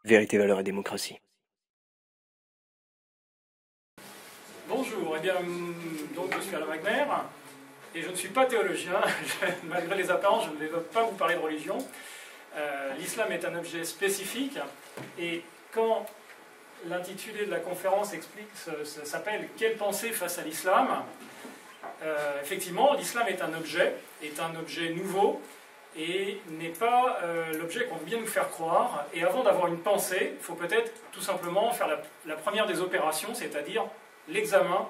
Vérité, valeur et démocratie. Bonjour, eh bien, donc je suis Alain Wagner et je ne suis pas théologien. Malgré les apparences, je ne vais pas vous parler de religion. L'islam est un objet spécifique et quand l'intitulé de la conférence s'appelle « Quelle pensée face à l'islam ?» effectivement, l'islam est un objet nouveau et n'est pas l'objet qu'on veut bien nous faire croire. Et avant d'avoir une pensée, il faut peut-être tout simplement faire la première des opérations, c'est-à-dire l'examen.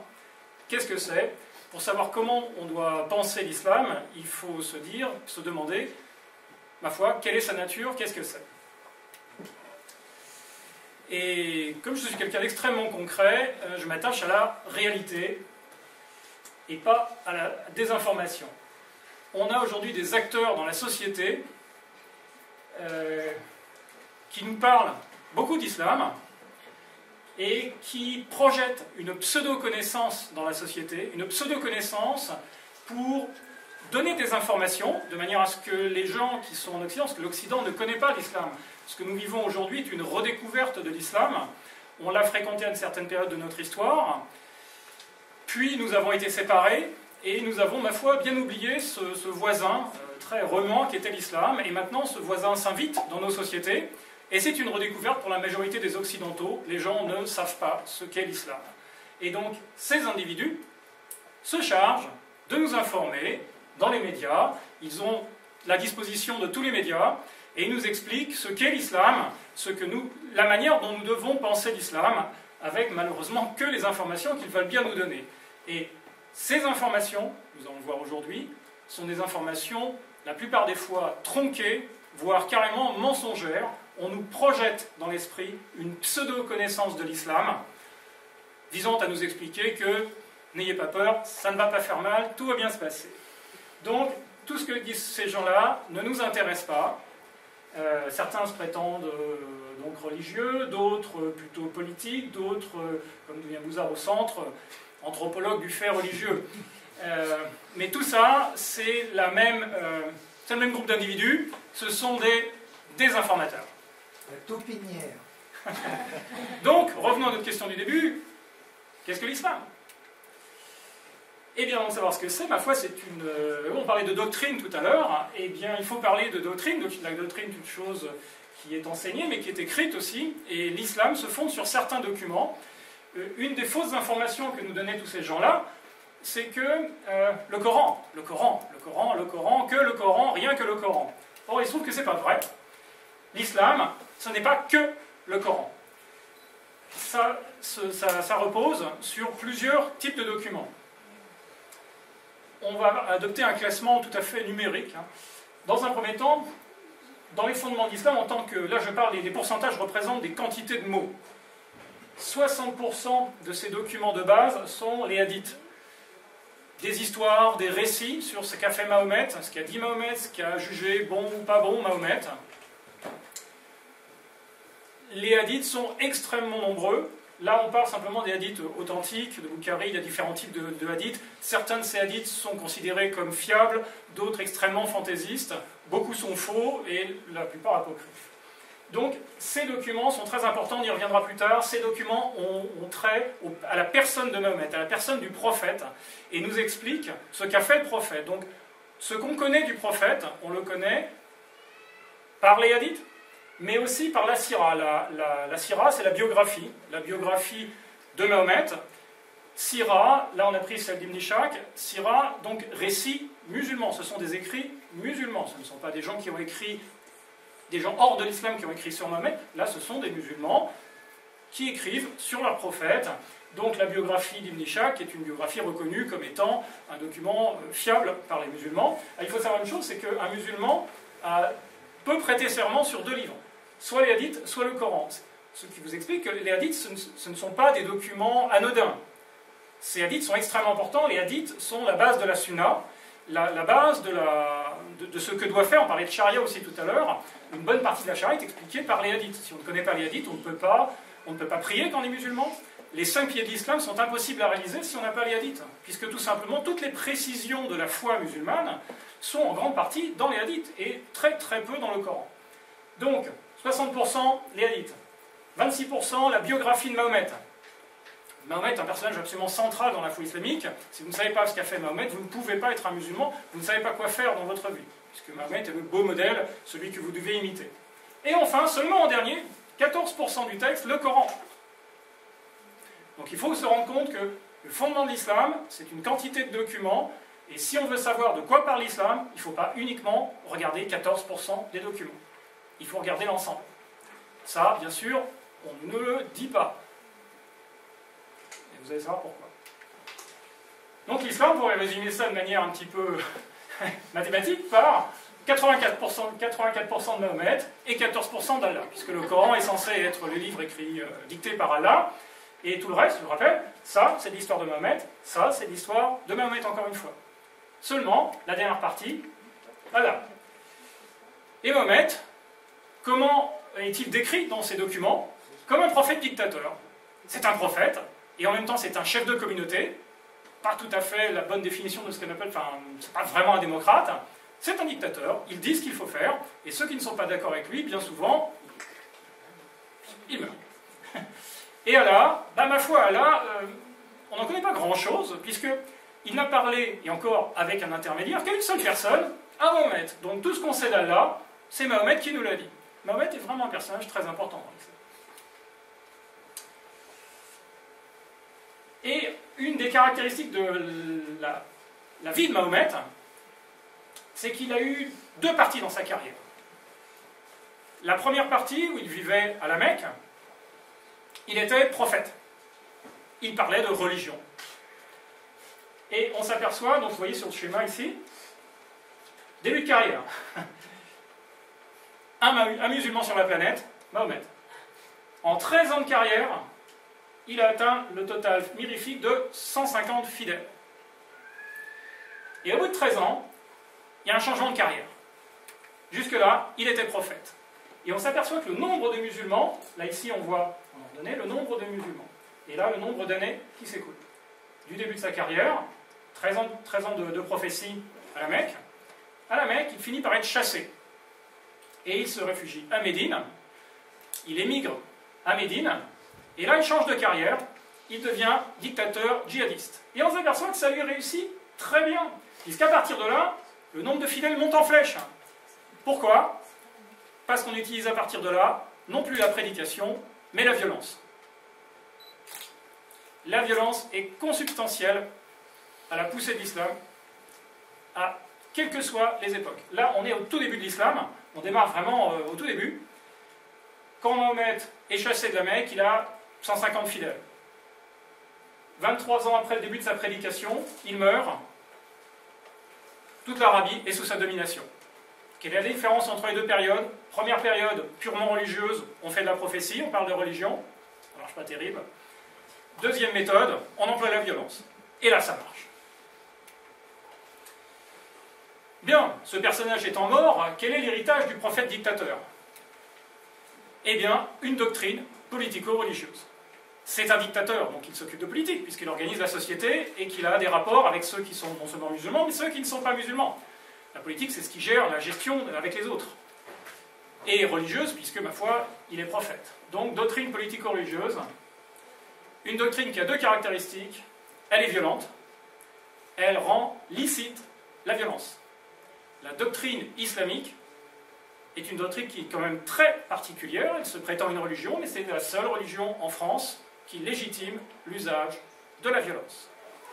Qu'est-ce que c'est? Pour savoir comment on doit penser l'islam, il faut se demander, ma foi, quelle est sa nature, qu'est-ce que c'est? Et comme je suis quelqu'un d'extrêmement concret, je m'attache à la réalité et pas à la désinformation. On a aujourd'hui des acteurs dans la société qui nous parlent beaucoup d'islam et qui projettent une pseudo-connaissance dans la société, une pseudo-connaissance pour donner des informations de manière à ce que les gens qui sont en Occident, parce que l'Occident ne connaît pas l'islam, ce que nous vivons aujourd'hui est une redécouverte de l'islam, on l'a fréquenté à une certaine période de notre histoire, puis nous avons été séparés, et nous avons, ma foi, bien oublié ce voisin très remuant qui était l'islam, et maintenant ce voisin s'invite dans nos sociétés, et c'est une redécouverte pour la majorité des Occidentaux. Les gens ne savent pas ce qu'est l'islam. Et donc, ces individus se chargent de nous informer dans les médias, ils ont la disposition de tous les médias, et ils nous expliquent ce qu'est l'islam, la manière dont nous devons penser l'islam, avec malheureusement que les informations qu'ils veulent bien nous donner. Et ces informations, nous allons le voir aujourd'hui, sont des informations, la plupart des fois, tronquées, voire carrément mensongères. On nous projette dans l'esprit une pseudo-connaissance de l'islam, visant à nous expliquer que, n'ayez pas peur, ça ne va pas faire mal, tout va bien se passer. Donc, tout ce que disent ces gens-là ne nous intéresse pas. Certains se prétendent donc religieux, d'autres plutôt politiques, d'autres, comme Dounia Bouzard au centre, anthropologue du fait religieux. Mais tout ça, c'est le même groupe d'individus, ce sont des désinformateurs. Taupinière. Donc, revenons à notre question du début, qu'est-ce que l'islam? Eh bien, avant de savoir ce que c'est, ma foi, c'est une... on parlait de doctrine tout à l'heure, eh bien, il faut parler de doctrine. La doctrine est une chose qui est enseignée, mais qui est écrite aussi, et l'islam se fonde sur certains documents. Une des fausses informations que nous donnaient tous ces gens-là, c'est que le Coran, que le Coran, rien que le Coran. Or, il se trouve que c'est pas vrai. L'islam, ce n'est pas que le Coran. Ça repose sur plusieurs types de documents. On va adopter un classement tout à fait numérique. Dans un premier temps, dans les fondements de l'islam, en tant que, là je parle, les pourcentages représentent des quantités de mots. 60% de ces documents de base sont les hadiths. Des histoires, des récits sur ce qu'a fait Mahomet, ce qu'a dit Mahomet, ce qu'a jugé bon ou pas bon Mahomet. Les hadiths sont extrêmement nombreux. Là, on parle simplement des hadiths authentiques, de Bukhari, il y a différents types de hadiths. Certains de ces hadiths sont considérés comme fiables, d'autres extrêmement fantaisistes. Beaucoup sont faux et la plupart apocryphes. Donc, ces documents sont très importants, on y reviendra plus tard. Ces documents ont trait à la personne de Mahomet, à la personne du prophète, et nous expliquent ce qu'a fait le prophète. Donc, ce qu'on connaît du prophète, on le connaît par les hadiths, mais aussi par la sira. La sira, c'est la biographie de Mahomet. Sira, là on a pris celle d'Ibn Ishaq. Sira, donc récits musulmans. Ce sont des écrits musulmans. Ce ne sont pas des gens qui ont écrit, des gens hors de l'islam qui ont écrit sur Mahomet. Là, ce sont des musulmans qui écrivent sur leur prophète. Donc la biographie d'Ibn Ishaq est une biographie reconnue comme étant un document fiable par les musulmans. Il faut savoir une chose, c'est qu'un musulman peut prêter serment sur deux livres. Soit les hadiths, soit le Coran. Ce qui vous explique que les hadiths, ce ne sont pas des documents anodins. Ces hadiths sont extrêmement importants. Les hadiths sont la base de la sunna, la base de ce que doit faire, on parlait de charia aussi tout à l'heure, une bonne partie de la charia est expliquée par les hadiths. Si on ne connaît pas les hadiths, on ne peut pas prier quand on est musulman. Les 5 piliers de l'islam sont impossibles à réaliser si on n'a pas les hadiths, puisque tout simplement, toutes les précisions de la foi musulmane sont en grande partie dans les hadiths, et très très peu dans le Coran. Donc, 60% les hadiths. 26% la biographie de Mahomet. Mahomet est un personnage absolument central dans la foi islamique. Si vous ne savez pas ce qu'a fait Mahomet, vous ne pouvez pas être un musulman, vous ne savez pas quoi faire dans votre vie. Puisque Mahomet est le beau modèle, celui que vous devez imiter. Et enfin, seulement en dernier, 14% du texte, le Coran. Donc il faut se rendre compte que le fondement de l'islam, c'est une quantité de documents, et si on veut savoir de quoi parle l'islam, il ne faut pas uniquement regarder 14% des documents. Il faut regarder l'ensemble. Ça, bien sûr, on ne le dit pas. Et vous allez savoir pourquoi. Donc l'islam, on pourrait résumer ça de manière un petit peu mathématique par 84% de Mahomet et 14% d'Allah, puisque le Coran est censé être le livre écrit, dicté par Allah, et tout le reste, je vous rappelle, ça c'est l'histoire de Mahomet, ça c'est l'histoire de Mahomet encore une fois. Seulement, la dernière partie, Allah. Et Mahomet, comment est-il décrit dans ces documents? Comme un prophète dictateur. C'est un prophète, et en même temps c'est un chef de communauté, pas tout à fait la bonne définition de ce qu'on appelle, enfin, c'est pas vraiment un démocrate, c'est un dictateur, il dit ce qu'il faut faire, et ceux qui ne sont pas d'accord avec lui, bien souvent, ils meurent. Et Allah, ma foi, Allah, on n'en connaît pas grand-chose, puisqu'il n'a parlé, et encore avec un intermédiaire, qu'à une seule personne, à Mahomet. Donc tout ce qu'on sait d'Allah, c'est Mahomet qui nous l'a dit. Mahomet est vraiment un personnage très important dans l'islam. Et une des caractéristiques de la vie de Mahomet, c'est qu'il a eu deux parties dans sa carrière. La première partie, où il vivait à la Mecque, il était prophète. Il parlait de religion. Et on s'aperçoit, donc vous voyez sur le schéma ici, début de carrière. Un musulman sur la planète, Mahomet. En 13 ans de carrière, il a atteint le total mirifique de 150 fidèles. Et au bout de 13 ans, il y a un changement de carrière. Jusque-là, il était prophète. Et on s'aperçoit que le nombre de musulmans, là ici on voit, à un moment donné, le nombre de musulmans. Et là, le nombre d'années qui s'écoulent. Du début de sa carrière, 13 ans de prophétie à la Mecque. À la Mecque, il finit par être chassé. Et il se réfugie à Médine. Il émigre à Médine. Et là, il change de carrière. Il devient dictateur djihadiste. Et on s'aperçoit que ça lui réussit très bien. Puisqu'à partir de là, le nombre de fidèles monte en flèche. Pourquoi? Parce qu'on utilise à partir de là, non plus la prédication, mais la violence. La violence est consubstantielle à la poussée de l'islam, à quelles que soient les époques. Là, on est au tout début de l'islam, on démarre vraiment au tout début. Quand Mahomet est chassé de la Mecque, il a 150 fidèles. 23 ans après le début de sa prédication, il meurt. Toute l'Arabie est sous sa domination. Quelle est la différence entre les deux périodes? Première période, purement religieuse, on fait de la prophétie, on parle de religion, ça marche pas terrible. Deuxième méthode, on emploie la violence. Et là, ça marche. Bien, ce personnage étant mort, quel est l'héritage du prophète dictateur? Eh bien, une doctrine politico-religieuse. C'est un dictateur, donc il s'occupe de politique, puisqu'il organise la société et qu'il a des rapports avec ceux qui sont non seulement musulmans, mais ceux qui ne sont pas musulmans. La politique, c'est ce qui gère la gestion avec les autres. Et religieuse, puisque, ma foi, il est prophète. Donc, doctrine politico-religieuse, une doctrine qui a deux caractéristiques. Elle est violente, elle rend licite la violence. La doctrine islamique est une doctrine qui est quand même très particulière, elle se prétend une religion, mais c'est la seule religion en France qui légitime l'usage de la violence.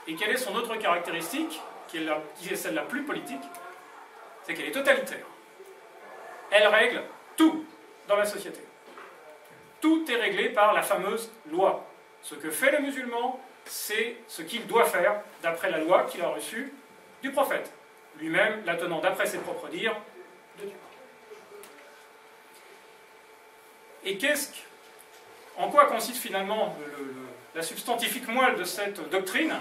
Et quelle est son autre caractéristique, qui est celle la plus politique? C'est qu'elle est totalitaire. Elle règle tout dans la société. Tout est réglé par la fameuse loi. Ce que fait le musulman, c'est ce qu'il doit faire d'après la loi qu'il a reçue du prophète, lui-même la tenant d'après ses propres dires de Dieu. Et en quoi consiste finalement la substantifique moelle de cette doctrine?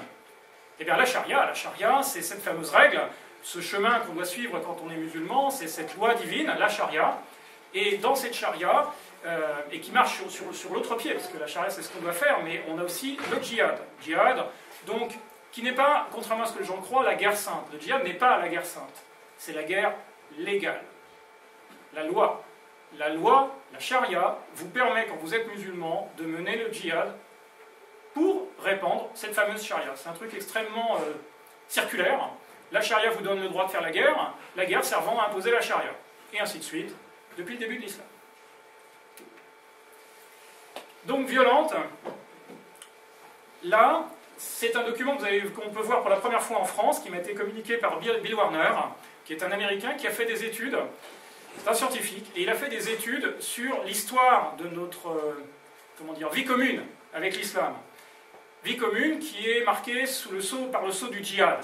Eh bien la charia. La charia, c'est cette fameuse règle, ce chemin qu'on doit suivre quand on est musulman, c'est cette loi divine, la charia. Et dans cette charia, et qui marche sur l'autre pied, parce que la charia c'est ce qu'on doit faire, mais on a aussi le djihad. Djihad, donc, qui n'est pas, contrairement à ce que les gens croient, la guerre sainte. Le djihad n'est pas la guerre sainte, c'est la guerre légale. La loi. la loi, la charia, vous permet, quand vous êtes musulman, de mener le djihad pour répandre cette fameuse charia. C'est un truc extrêmement circulaire. La charia vous donne le droit de faire la guerre servant à imposer la charia. Et ainsi de suite, depuis le début de l'islam. Donc violente, là, c'est un document qu'on peut voir pour la première fois en France, qui m'a été communiqué par Bill Warner, qui est un Américain qui a fait des études, c'est un sceentifique, et il a fait des études sur l'histoire de notre vie commune avec l'islam. Vie commune qui est marquée par le sceau du djihad.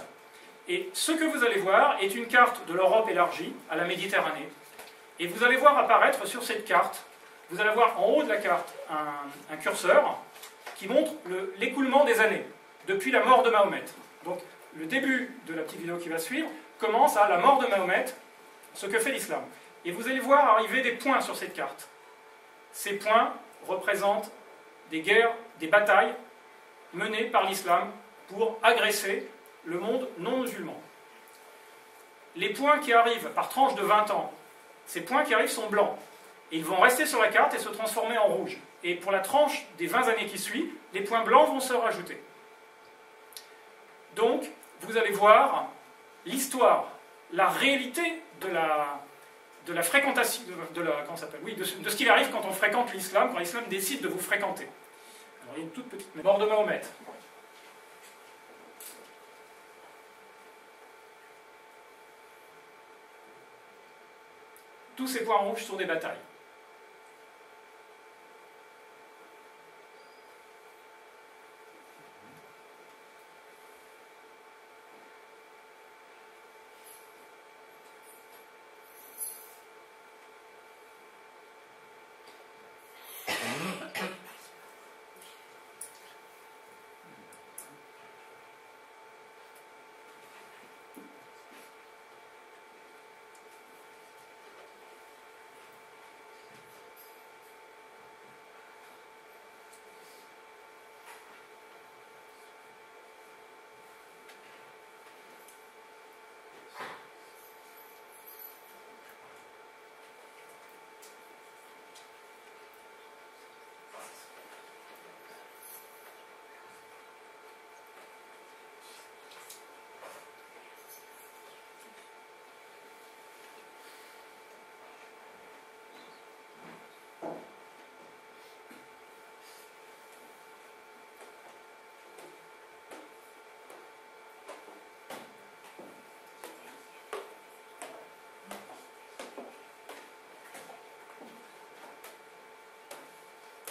Et ce que vous allez voir est une carte de l'Europe élargie à la Méditerranée. Et vous allez voir apparaître sur cette carte, vous allez voir en haut de la carte un curseur qui montre l'écoulement des années, depuis la mort de Mahomet. Donc le début de la petite vidéo qui va suivre commence à la mort de Mahomet, ce que fait l'islam. Et vous allez voir arriver des points sur cette carte. Ces points représentent des guerres, des batailles menées par l'islam pour agresser le monde non musulman. Les points qui arrivent par tranche de 20 ans, ces points qui arrivent sont blancs. Et ils vont rester sur la carte et se transformer en rouge. Et pour la tranche des 20 années qui suivent, les points blancs vont se rajouter. Donc, vous allez voir l'histoire, la réalité de la fréquentation, de ce qu'il arrive quand on fréquente l'islam, quand l'islam décide de vous fréquenter. Alors, il y a une toute petite mort de Mahomet. Tous ces points rouges sont des batailles.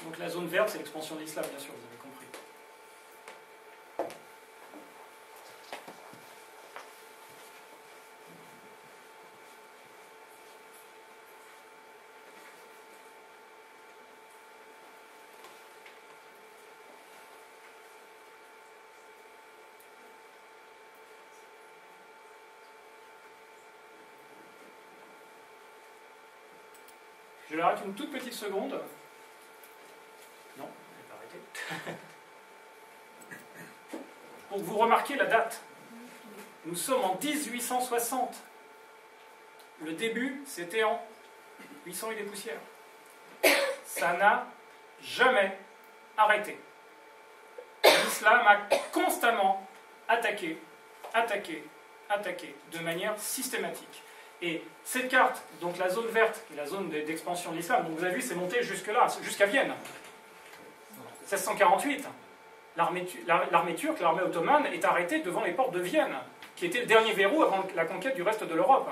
Donc la zone verte, c'est l'expansion de l'islam, bien sûr, vous avez compris. Je l'arrête une toute petite seconde. Non, je vais pas arrêter. Pour que vous remarquiez la date. Nous sommes en 1860. Le début, c'était en 800 et des poussières. Ça n'a jamais arrêté. L'islam a constamment attaqué, de manière systématique. Et cette carte, donc la zone verte, qui est la zone d'expansion de l'islam, donc vous avez vu, c'est monté jusque-là, jusqu'à Vienne. 1648, l'armée turque, l'armée ottomane, est arrêtée devant les portes de Vienne, qui était le dernier verrou avant la conquête du reste de l'Europe.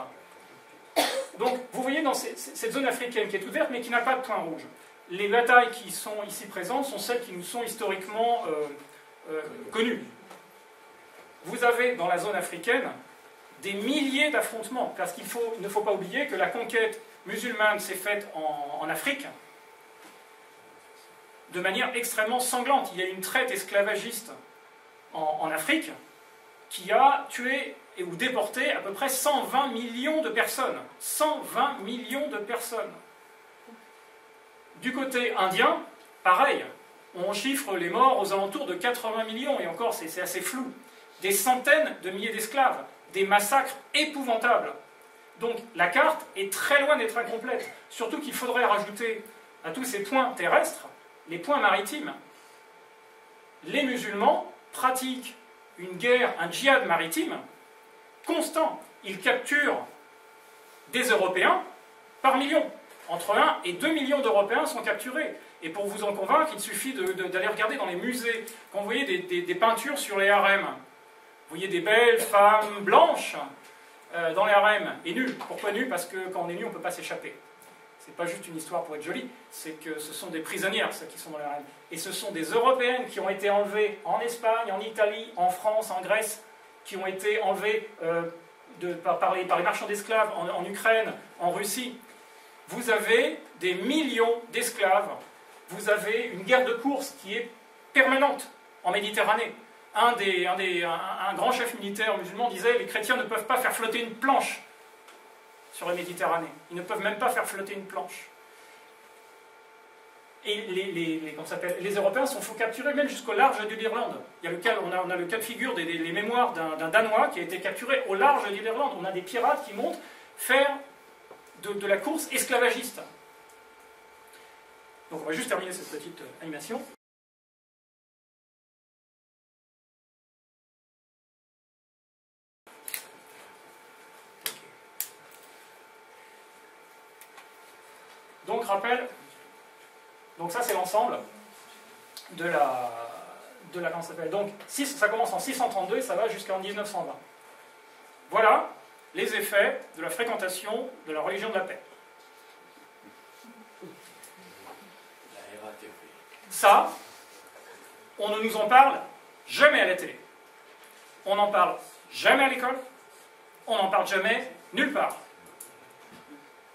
Donc, vous voyez dans cette zone africaine qui est toute verte, mais qui n'a pas de point rouge. Les batailles qui sont ici présentes sont celles qui nous sont historiquement connues. Vous avez dans la zone africaine des milliers d'affrontements, parce qu'il ne faut pas oublier que la conquête musulmane s'est faite en Afrique de manière extrêmement sanglante. Il y a eu une traite esclavagiste en Afrique qui a tué ou déporté à peu près 120 millions de personnes. 120 millions de personnes. Du côté indien, pareil, on chiffre les morts aux alentours de 80 millions, et encore c'est assez flou. Des centaines de milliers d'esclaves, des massacres épouvantables. Donc la carte est très loin d'être incomplète, surtout qu'il faudrait rajouter à tous ces points terrestres les points maritimes. Les musulmans pratiquent une guerre, un djihad maritime constant. Ils capturent des Européens par millions. Entre 1 et 2 millions d'Européens sont capturés. Et pour vous en convaincre, il suffit d'aller regarder dans les musées. Quand vous voyez des peintures sur les harems, vous voyez des belles femmes blanches dans les harems, et nues. Pourquoi nues? Parce que quand on est nu, on ne peut pas s'échapper. C'est pas juste une histoire pour être jolie, c'est que ce sont des prisonnières, ceux qui sont dans les harems. Et ce sont des Européennes qui ont été enlevées en Espagne, en Italie, en France, en Grèce, qui ont été enlevées par les marchands d'esclaves en Ukraine, en Russie. Vous avez des millions d'esclaves. Vous avez une guerre de course qui est permanente en Méditerranée. Un grand chef militaire musulman disait « Les chrétiens ne peuvent pas faire flotter une planche sur la Méditerranée. Ils ne peuvent même pas faire flotter une planche. » Et les Européens sont capturés même jusqu'au large de l'Irlande. On a le cas de figure les mémoires d'un Danois qui a été capturé au large de l'Irlande. On a des pirates qui montent faire de la course esclavagiste. Donc on va juste terminer cette petite animation. Donc rappel, donc ça c'est l'ensemble de la comment ça s'appelle. Donc ça commence en 632 et ça va jusqu'en 1920. Voilà les effets de la fréquentation de la religion de la paix. Ça, on ne nous en parle jamais à la télé. On n'en parle jamais à l'école. On n'en parle jamais nulle part.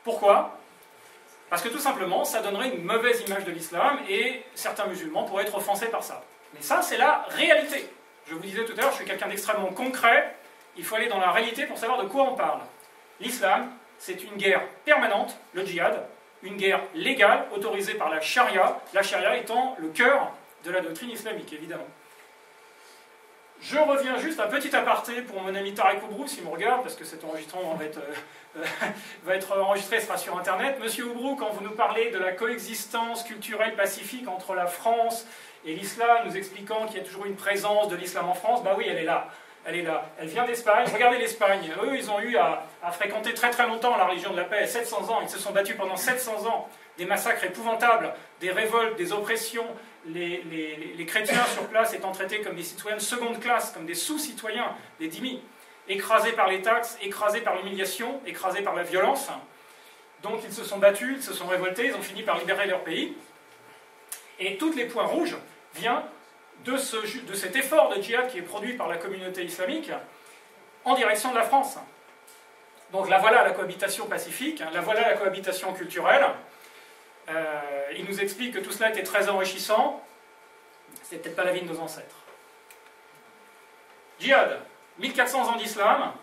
Pourquoi ? Parce que tout simplement, ça donnerait une mauvaise image de l'islam et certains musulmans pourraient être offensés par ça. Mais ça, c'est la réalité. Je vous disais tout à l'heure, je suis quelqu'un d'extrêmement concret. Il faut aller dans la réalité pour savoir de quoi on parle. L'islam, c'est une guerre permanente, le djihad, une guerre légale, autorisée par la charia étant le cœur de la doctrine islamique, évidemment. Je reviens juste un petit aparté pour mon ami Tarek Oubrou, s'il me regarde, parce que cet enregistrement va être enregistré, sera sur Internet. Monsieur Oubrou, quand vous nous parlez de la coexistence culturelle pacifique entre la France et l'islam, nous expliquant qu'il y a toujours une présence de l'islam en France, bah oui, elle est là. Elle est là. Elle vient d'Espagne. Regardez l'Espagne. Eux, ils ont eu à fréquenter très très longtemps la religion de la paix, 700 ans. Ils se sont battus pendant 700 ans. Des massacres épouvantables, des révoltes, des oppressions. Les chrétiens sur place étant traités comme des citoyens de seconde classe, comme des sous-citoyens, des dhimmis, écrasés par les taxes, écrasés par l'humiliation, écrasés par la violence. Donc ils se sont battus, ils se sont révoltés, ils ont fini par libérer leur pays. Et tous les points rouges viennent de cet effort de djihad qui est produit par la communauté islamique en direction de la France. Donc là voilà la cohabitation pacifique, là voilà la cohabitation culturelle. Il nous explique que tout cela était très enrichissant. C'est peut-être pas la vie de nos ancêtres. Djihad, 1400 ans d'islam,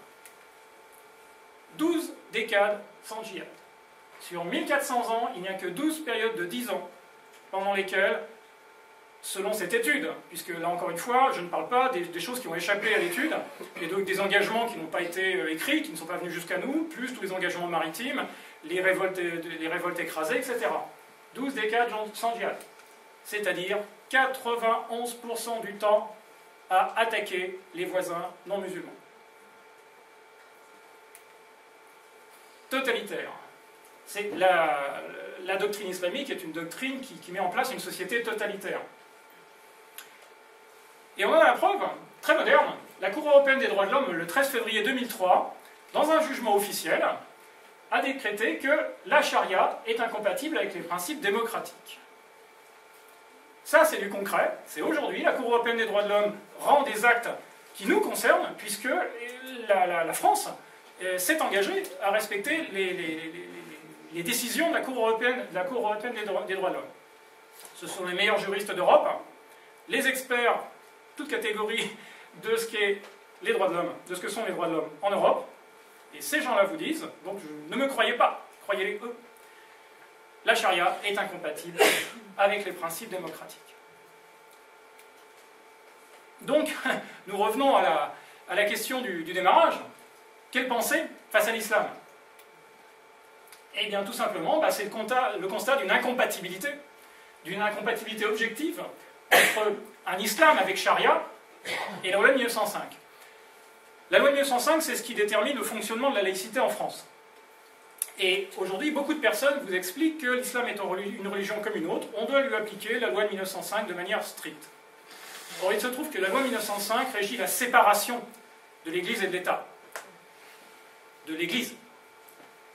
12 décades sans djihad. Sur 1400 ans, il n'y a que 12 périodes de 10 ans pendant lesquelles, selon cette étude, puisque là encore une fois, je ne parle pas des choses qui ont échappé à l'étude, et donc des engagements qui n'ont pas été écrits, qui ne sont pas venus jusqu'à nous, plus tous les engagements maritimes, les révoltes écrasées, etc. 12 décades sans djihad. C'est-à-dire 91% du temps à attaquer les voisins non musulmans. Totalitaire. C'est la doctrine islamique est une doctrine qui met en place une société totalitaire. Et on a la preuve, très moderne, la Cour européenne des droits de l'homme, le 13 février 2003, dans un jugement officiel, a décrété que la charia est incompatible avec les principes démocratiques. Ça, c'est du concret. C'est aujourd'hui, la Cour européenne des droits de l'homme rend des actes qui nous concernent, puisque la France s'est engagée à respecter les décisions de la Cour européenne des droits de l'homme. Ce sont les meilleurs juristes d'Europe, les experts, toute catégorie de ce qu'est les droits de l'homme, de ce que sont les droits de l'homme en Europe. Et ces gens-là vous disent, donc ne me croyez pas, croyez-les eux, la charia est incompatible avec les principes démocratiques. Donc, nous revenons à la question du démarrage. Quelle pensée face à l'islam? Eh bien, tout simplement, c'est le constat d'une incompatibilité objective entre un islam avec charia et la loi de 1905. La loi de 1905, c'est ce qui détermine le fonctionnement de la laïcité en France. Et aujourd'hui, beaucoup de personnes vous expliquent que l'islam est une religion comme une autre, on doit lui appliquer la loi de 1905 de manière stricte. Or, il se trouve que la loi de 1905 régit la séparation de l'Église et de l'État. De l'Église.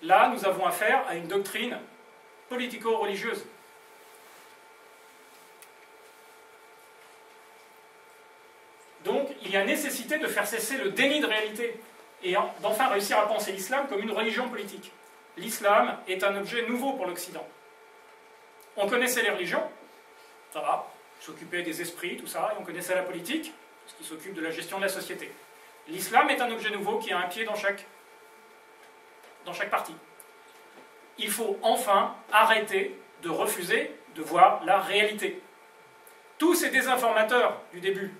Là, nous avons affaire à une doctrine politico-religieuse. Donc, il y a nécessité de faire cesser le déni de réalité et d'enfin réussir à penser l'islam comme une religion politique. L'islam est un objet nouveau pour l'Occident. On connaissait les religions, ça va, s'occuper des esprits, tout ça, et on connaissait la politique, ce qui s'occupe de la gestion de la société. L'islam est un objet nouveau qui a un pied dans chaque partie. Il faut enfin arrêter de refuser de voir la réalité. Tous ces désinformateurs du début,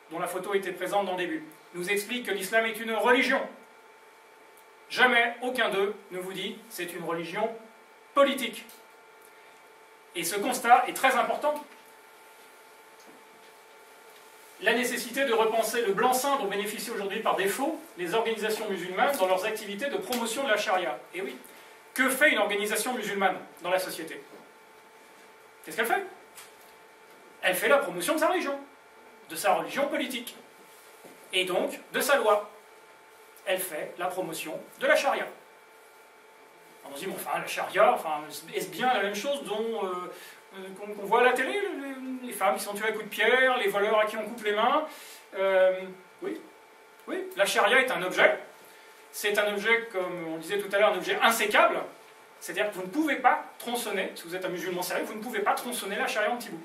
dont la photo était présente dans le début, nous expliquent que l'islam est une religion. Jamais aucun d'eux ne vous dit que c'est une religion politique. Et ce constat est très important. La nécessité de repenser le blanc-seing dont bénéficient aujourd'hui par défaut les organisations musulmanes dans leurs activités de promotion de la charia. Et oui, que fait une organisation musulmane dans la société? Qu'est-ce qu'elle fait? Elle fait la promotion de sa religion politique, et donc de sa loi. Elle fait la promotion de la charia. On se dit, bon, enfin, la charia, est-ce bien la même chose qu'on voit à la télé, les femmes qui sont tuées à coups de pierre, les voleurs à qui on coupe les mains? Oui, la charia est un objet. C'est un objet, comme on disait tout à l'heure, un objet insécable. C'est-à-dire que vous ne pouvez pas tronçonner, si vous êtes un musulman sérieux, vous ne pouvez pas tronçonner la charia en petits bouts.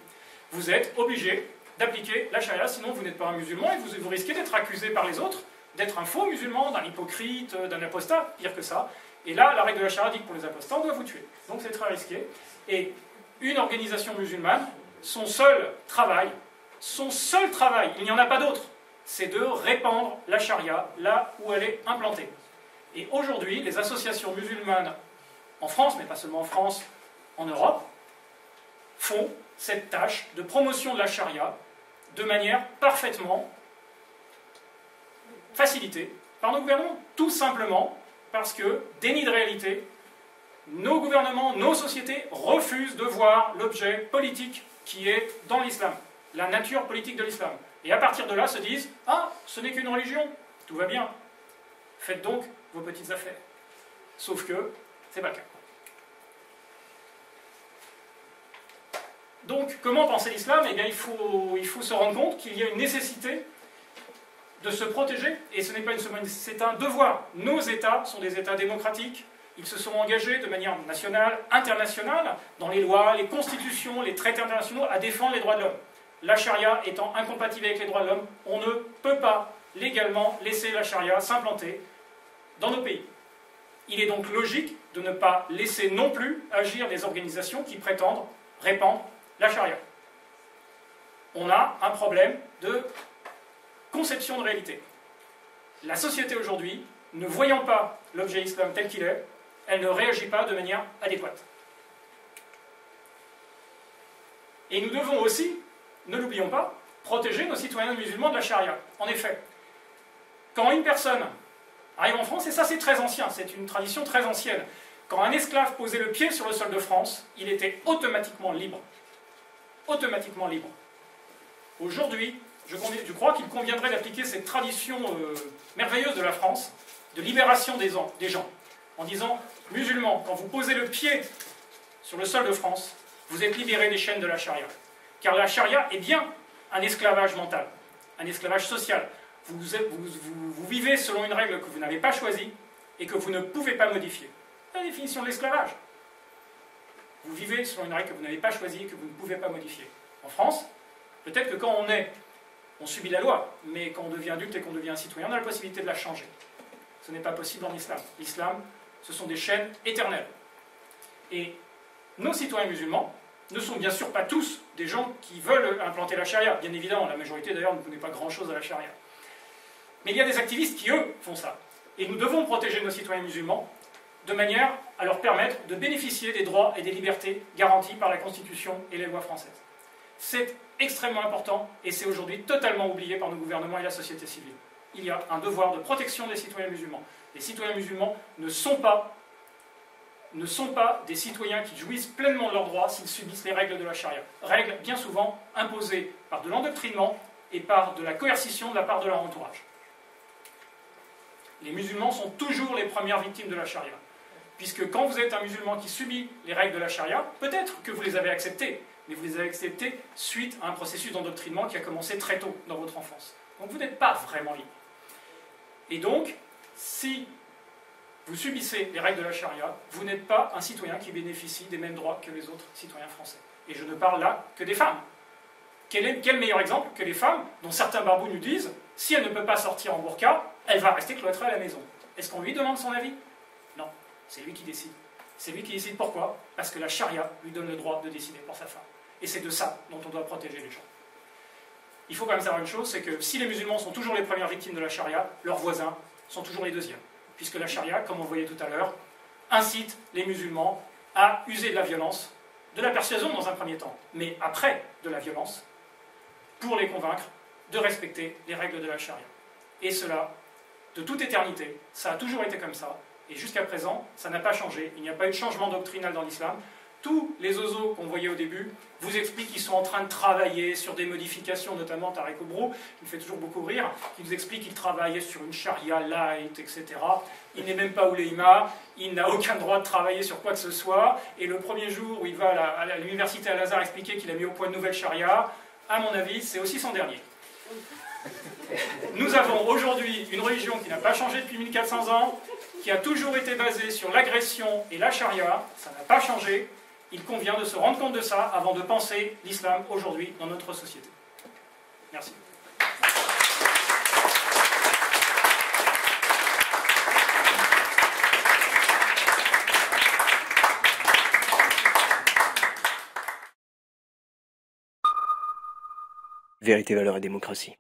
Vous êtes obligé d'appliquer la charia, sinon vous n'êtes pas un musulman et vous risquez d'être accusé par les autres d'être un faux musulman, d'un hypocrite, d'un apostat, pire que ça. Et là, la règle de la charia dit que pour les apostats, on doit vous tuer. Donc c'est très risqué. Et une organisation musulmane, son seul travail, il n'y en a pas d'autre, c'est de répandre la charia là où elle est implantée. Et aujourd'hui, les associations musulmanes en France, mais pas seulement en France, en Europe, font cette tâche de promotion de la charia de manière parfaitement facilitée par nos gouvernements. Tout simplement parce que, déni de réalité, nos gouvernements, nos sociétés refusent de voir l'objet politique qui est dans l'islam, la nature politique de l'islam. Et à partir de là se disent « Ah, ce n'est qu'une religion, tout va bien, faites donc vos petites affaires. » Sauf que, c'est pas le cas. Donc, comment penser l'islam? Eh bien, il faut se rendre compte qu'il y a une nécessité de se protéger, et ce n'est pas c'est un devoir. Nos États sont des États démocratiques, ils se sont engagés de manière nationale, internationale, dans les lois, les constitutions, les traités internationaux, à défendre les droits de l'homme. La charia étant incompatible avec les droits de l'homme, on ne peut pas légalement laisser la charia s'implanter dans nos pays. Il est donc logique de ne pas laisser non plus agir des organisations qui prétendent répandre la charia. On a un problème de conception de réalité. La société aujourd'hui, ne voyant pas l'objet islam tel qu'il est, elle ne réagit pas de manière adéquate. Et nous devons aussi, ne l'oublions pas, protéger nos citoyens musulmans de la charia. En effet, quand une personne arrive en France, et ça c'est très ancien, c'est une tradition très ancienne, quand un esclave posait le pied sur le sol de France, il était automatiquement libre. Automatiquement libre. Aujourd'hui, je crois qu'il conviendrait d'appliquer cette tradition merveilleuse de la France, de libération des gens, en disant, musulmans, quand vous posez le pied sur le sol de France, vous êtes libérés des chaînes de la charia. Car la charia est bien un esclavage mental, un esclavage social. Vous vivez selon une règle que vous n'avez pas choisie et que vous ne pouvez pas modifier. C'est la définition de l'esclavage. Vous vivez selon une règle que vous n'avez pas choisie et que vous ne pouvez pas modifier. En France, peut-être que quand on subit la loi, mais quand on devient adulte et qu'on devient un citoyen, on a la possibilité de la changer. Ce n'est pas possible en islam. L'islam, ce sont des chaînes éternelles. Et nos citoyens musulmans ne sont bien sûr pas tous des gens qui veulent implanter la charia. Bien évidemment, la majorité d'ailleurs ne connaît pas grand-chose à la charia. Mais il y a des activistes qui, eux, font ça. Et nous devons protéger nos citoyens musulmans de manière à leur permettre de bénéficier des droits et des libertés garantis par la Constitution et les lois françaises. C'est extrêmement important et c'est aujourd'hui totalement oublié par nos gouvernements et la société civile. Il y a un devoir de protection des citoyens musulmans. Les citoyens musulmans ne sont pas des citoyens qui jouissent pleinement de leurs droits s'ils subissent les règles de la charia. Règles bien souvent imposées par de l'endoctrinement et par de la coercition de la part de leur entourage. Les musulmans sont toujours les premières victimes de la charia. Puisque quand vous êtes un musulman qui subit les règles de la charia, peut-être que vous les avez acceptées, mais vous les avez acceptées suite à un processus d'endoctrinement qui a commencé très tôt dans votre enfance. Donc vous n'êtes pas vraiment libre. Et donc, si vous subissez les règles de la charia, vous n'êtes pas un citoyen qui bénéficie des mêmes droits que les autres citoyens français. Et je ne parle là que des femmes. Quel meilleur exemple que les femmes dont certains barbous nous disent, si elle ne peut pas sortir en burqa, elle va rester cloîtrée à la maison. Est-ce qu'on lui demande son avis? Non, c'est lui qui décide. C'est lui qui décide pourquoi? Parce que la charia lui donne le droit de décider pour sa femme. Et c'est de ça dont on doit protéger les gens. Il faut quand même savoir une chose, c'est que si les musulmans sont toujours les premières victimes de la charia, leurs voisins sont toujours les deuxièmes. Puisque la charia, comme on voyait tout à l'heure, incite les musulmans à user de la violence, de la persuasion dans un premier temps, mais après de la violence, pour les convaincre de respecter les règles de la charia. Et cela, de toute éternité, ça a toujours été comme ça, et jusqu'à présent, ça n'a pas changé, il n'y a pas eu de changement doctrinal dans l'islam. Tous les ozos qu'on voyait au début vous expliquent qu'ils sont en train de travailler sur des modifications, notamment Tarek Obrou, qui me fait toujours beaucoup rire, qui nous explique qu'il travaillait sur une charia light, etc. Il n'est même pas ouléma, il n'a aucun droit de travailler sur quoi que ce soit, et le premier jour où il va à l'université Al-Azhar expliquer qu'il a mis au point de nouvelles charia, à mon avis, c'est aussi son dernier. Nous avons aujourd'hui une religion qui n'a pas changé depuis 1400 ans, qui a toujours été basée sur l'agression et la charia, ça n'a pas changé. Il convient de se rendre compte de ça avant de penser l'islam aujourd'hui dans notre société. Merci. Vérité, valeurs et démocratie.